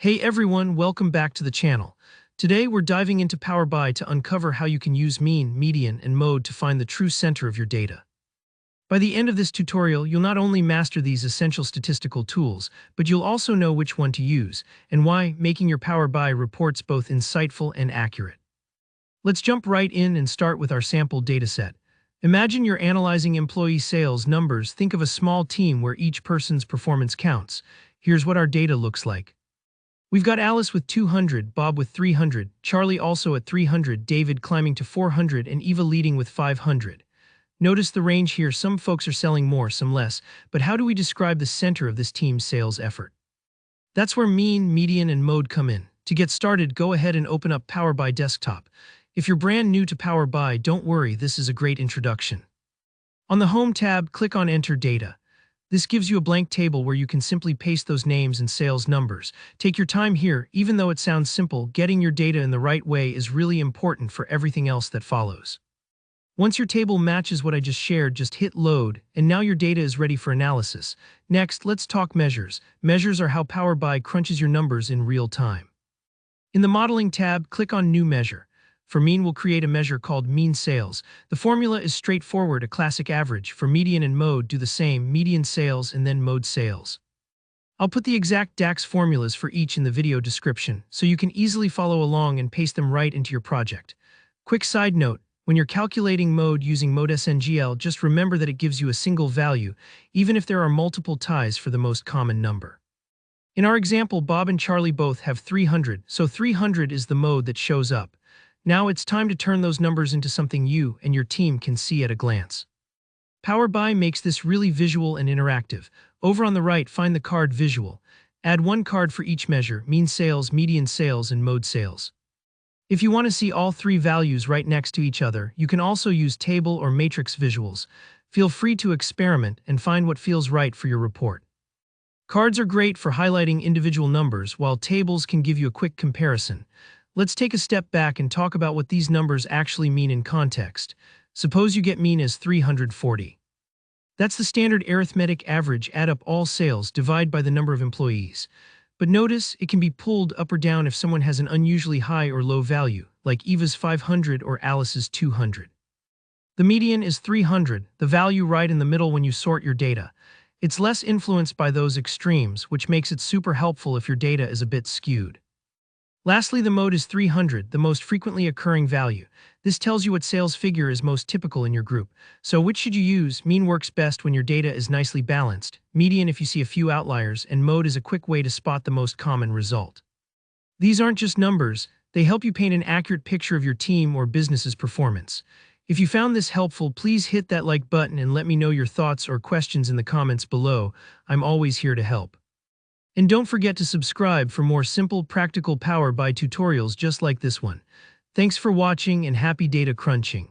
Hey everyone, welcome back to the channel. Today we're diving into Power BI to uncover how you can use mean, median, and mode to find the true center of your data. By the end of this tutorial, you'll not only master these essential statistical tools, but you'll also know which one to use and why, making your Power BI reports both insightful and accurate. Let's jump right in and start with our sample dataset. Imagine you're analyzing employee sales numbers. Think of a small team where each person's performance counts. Here's what our data looks like. We've got Alice with 200, Bob with 300, Charlie also at 300, David climbing to 400, and Eva leading with 500. Notice the range here. Some folks are selling more, some less, but how do we describe the center of this team's sales effort? That's where mean, median, and mode come in. To get started, go ahead and open up Power BI Desktop. If you're brand new to Power BI, don't worry, this is a great introduction. On the Home tab, click on Enter Data. This gives you a blank table where you can simply paste those names and sales numbers. Take your time here. Even though it sounds simple, getting your data in the right way is really important for everything else that follows. Once your table matches what I just shared, just hit Load, and now your data is ready for analysis. Next, let's talk measures. Measures are how Power BI crunches your numbers in real time. In the Modeling tab, click on New Measure. For mean, we'll create a measure called mean sales. The formula is straightforward, a classic average. For median and mode, do the same, median sales and then mode sales. I'll put the exact DAX formulas for each in the video description, so you can easily follow along and paste them right into your project. Quick side note, when you're calculating mode using mode SNGL, just remember that it gives you a single value, even if there are multiple ties for the most common number. In our example, Bob and Charlie both have 300, so 300 is the mode that shows up. Now it's time to turn those numbers into something you and your team can see at a glance. Power BI makes this really visual and interactive. Over on the right, find the card Visual. Add one card for each measure, mean sales, median sales, and mode sales. If you want to see all three values right next to each other, you can also use table or matrix visuals. Feel free to experiment and find what feels right for your report. Cards are great for highlighting individual numbers, while tables can give you a quick comparison. Let's take a step back and talk about what these numbers actually mean in context. Suppose you get mean as 340. That's the standard arithmetic average. Add up all sales, divide by the number of employees. But notice, it can be pulled up or down if someone has an unusually high or low value, like Eva's 500 or Alice's 200. The median is 300, the value right in the middle when you sort your data. It's less influenced by those extremes, which makes it super helpful if your data is a bit skewed. Lastly, the mode is 300, the most frequently occurring value. This tells you what sales figure is most typical in your group. So which should you use? Mean works best when your data is nicely balanced, median if you see a few outliers, and mode is a quick way to spot the most common result. These aren't just numbers, they help you paint an accurate picture of your team or business's performance. If you found this helpful, please hit that like button and let me know your thoughts or questions in the comments below. I'm always here to help. And don't forget to subscribe for more simple, practical Power BI tutorials just like this one. Thanks for watching and happy data crunching.